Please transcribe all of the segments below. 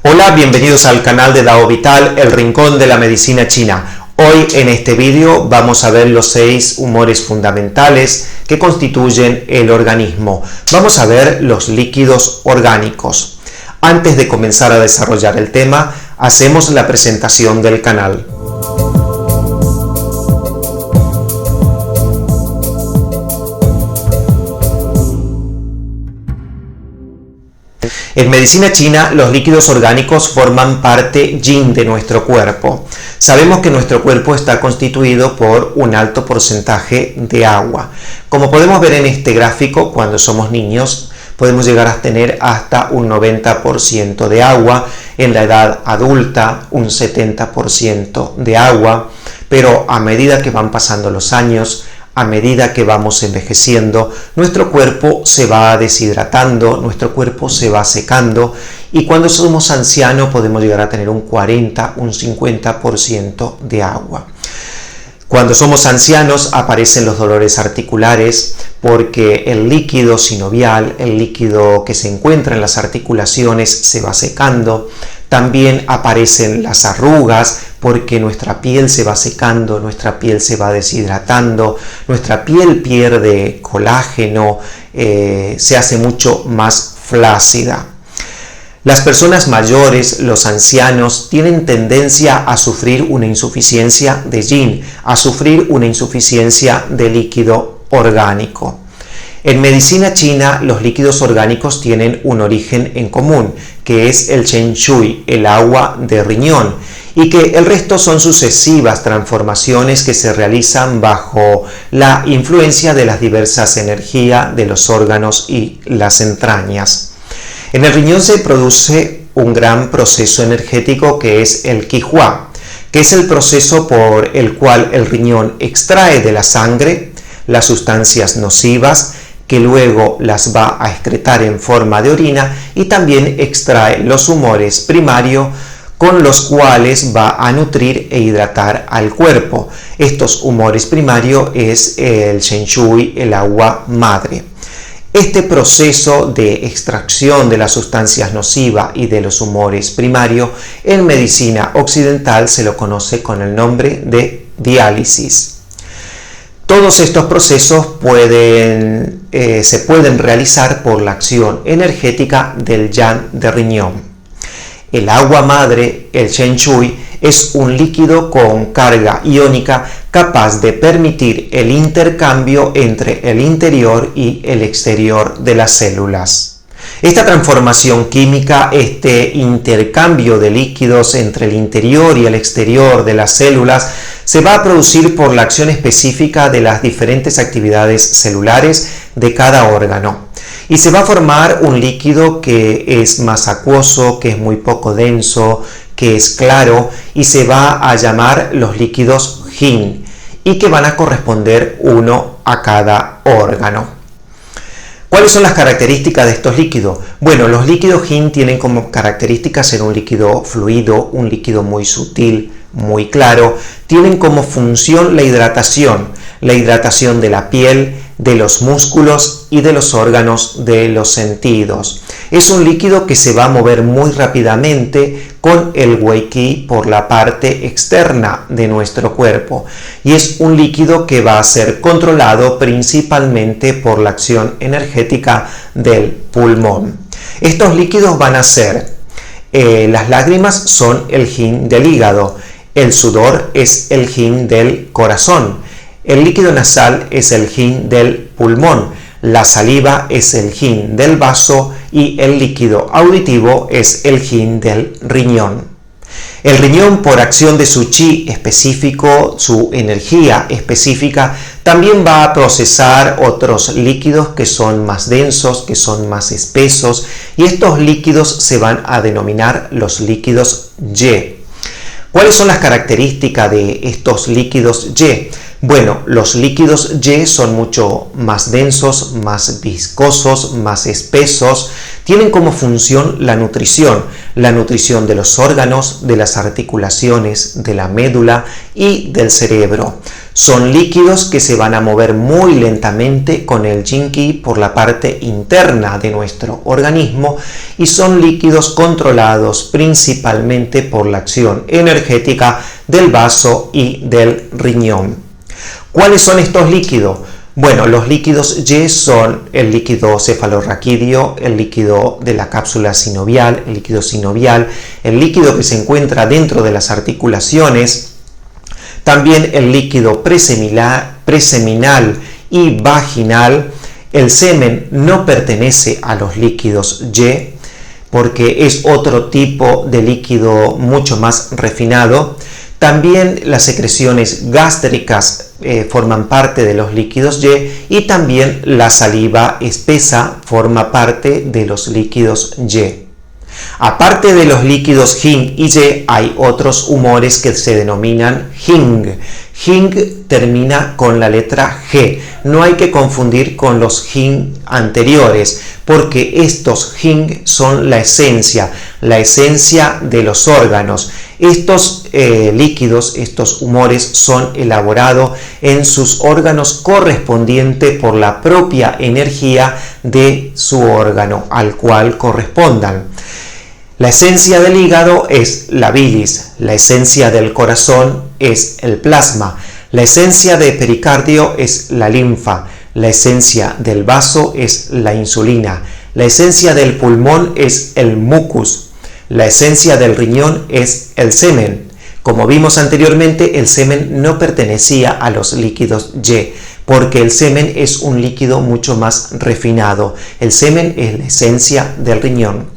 Hola, bienvenidos al canal de Dao Vital, el rincón de la medicina china. Hoy en este vídeo vamos a ver los 6 humores fundamentales que constituyen el organismo. Vamos a ver los líquidos orgánicos. Antes de comenzar a desarrollar el tema, hacemos la presentación del canal. En medicina china, los líquidos orgánicos forman parte yin de nuestro cuerpo. Sabemos que nuestro cuerpo está constituido por un alto porcentaje de agua. Como podemos ver en este gráfico, cuando somos niños, podemos llegar a tener hasta un 90% de agua, en la edad adulta un 70% de agua, pero a medida que van pasando los años, a medida que vamos envejeciendo, nuestro cuerpo se va deshidratando, nuestro cuerpo se va secando y cuando somos ancianos podemos llegar a tener un 40, un 50% de agua. Cuando somos ancianos aparecen los dolores articulares porque el líquido sinovial, el líquido que se encuentra en las articulaciones, se va secando. También aparecen las arrugas porque nuestra piel se va secando, nuestra piel se va deshidratando, nuestra piel pierde colágeno, se hace mucho más flácida. Las personas mayores, los ancianos, tienen tendencia a sufrir una insuficiencia de yin, a sufrir una insuficiencia de líquido orgánico. En medicina china, los líquidos orgánicos tienen un origen en común, que es el Shen Shui, el agua de riñón, y que el resto son sucesivas transformaciones que se realizan bajo la influencia de las diversas energías de los órganos y las entrañas. En el riñón se produce un gran proceso energético que es el Qihua, que es el proceso por el cual el riñón extrae de la sangre las sustancias nocivas, que luego las va a excretar en forma de orina y también extrae los humores primarios con los cuales va a nutrir e hidratar al cuerpo. Estos humores primarios es el Shen Shui, el agua madre. Este proceso de extracción de las sustancias nocivas y de los humores primarios en medicina occidental se lo conoce con el nombre de diálisis. Todos estos procesos se pueden realizar por la acción energética del yang de riñón. El agua madre, el Shen Shui, es un líquido con carga iónica capaz de permitir el intercambio entre el interior y el exterior de las células. Esta transformación química, este intercambio de líquidos entre el interior y el exterior de las células, se va a producir por la acción específica de las diferentes actividades celulares de cada órgano. Y se va a formar un líquido que es más acuoso, que es muy poco denso, que es claro y se va a llamar los líquidos yin y que van a corresponder uno a cada órgano. ¿Cuáles son las características de estos líquidos? Bueno, los líquidos yin tienen como características ser un líquido fluido, un líquido muy sutil, muy claro. Tienen como función la hidratación de la piel, de los músculos y de los órganos de los sentidos. Es un líquido que se va a mover muy rápidamente con el Wei Qi por la parte externa de nuestro cuerpo y es un líquido que va a ser controlado principalmente por la acción energética del pulmón. Estos líquidos van a ser, las lágrimas son el yin del hígado, el sudor es el yin del corazón, el líquido nasal es el yin del pulmón, la saliva es el yin del vaso y el líquido auditivo es el yin del riñón. El riñón, por acción de su chi específico, su energía específica, también va a procesar otros líquidos que son más densos, que son más espesos, y estos líquidos se van a denominar los líquidos Ye. ¿Cuáles son las características de estos líquidos Ye? Bueno, los líquidos Ye son mucho más densos, más viscosos, más espesos. Tienen como función la nutrición de los órganos, de las articulaciones, de la médula y del cerebro. Son líquidos que se van a mover muy lentamente con el Yin Qi por la parte interna de nuestro organismo y son líquidos controlados principalmente por la acción energética del vaso y del riñón. ¿Cuáles son estos líquidos? Bueno, los líquidos Y son el líquido cefalorraquídeo, el líquido de la cápsula sinovial, el líquido sinovial, el líquido que se encuentra dentro de las articulaciones, también el líquido preseminal y vaginal. El semen no pertenece a los líquidos Y porque es otro tipo de líquido mucho más refinado. También las secreciones gástricas forman parte de los líquidos Y también la saliva espesa forma parte de los líquidos Y. Aparte de los líquidos Yin y Y, hay otros humores que se denominan Jing. Jing termina con la letra G. No hay que confundir con los Jing anteriores, porque estos Jing son la esencia de los órganos. Estos líquidos, estos humores, son elaborados en sus órganos correspondientes por la propia energía de su órgano al cual correspondan. La esencia del hígado es la bilis, la esencia del corazón es el plasma, la esencia del pericardio es la linfa, la esencia del vaso es la insulina, la esencia del pulmón es el mucus, la esencia del riñón es el semen. Como vimos anteriormente, el semen no pertenecía a los líquidos Y, porque el semen es un líquido mucho más refinado. El semen es la esencia del riñón.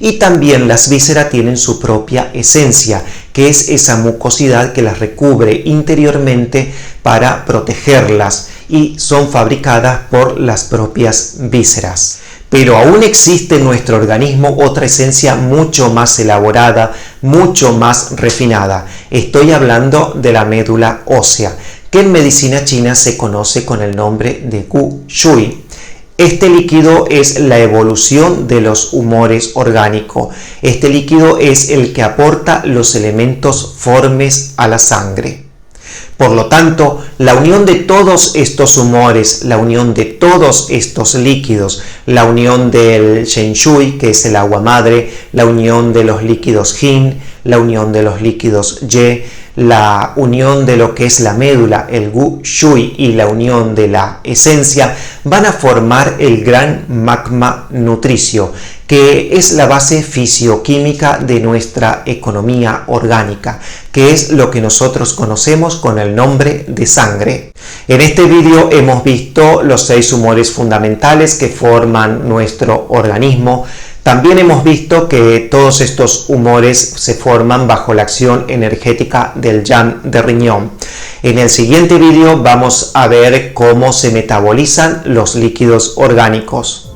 Y también las vísceras tienen su propia esencia, que es esa mucosidad que las recubre interiormente para protegerlas, y son fabricadas por las propias vísceras. Pero aún existe en nuestro organismo otra esencia mucho más elaborada, mucho más refinada. Estoy hablando de la médula ósea, que en medicina china se conoce con el nombre de Gu Shui. Este líquido es la evolución de los humores orgánicos. Este líquido es el que aporta los elementos formes a la sangre. Por lo tanto, la unión de todos estos humores, la unión de todos estos líquidos, la unión del Shen Shui, que es el agua madre, la unión de los líquidos Jin, la unión de los líquidos Y, la unión de lo que es la médula, el Gu Shui, y la unión de la esencia van a formar el gran magma nutricio, que es la base fisioquímica de nuestra economía orgánica, que es lo que nosotros conocemos con el nombre de sangre. En este vídeo hemos visto los 6 humores fundamentales que forman nuestro organismo. También hemos visto que todos estos humores se forman bajo la acción energética del yang de riñón. En el siguiente vídeo vamos a ver cómo se metabolizan los líquidos orgánicos.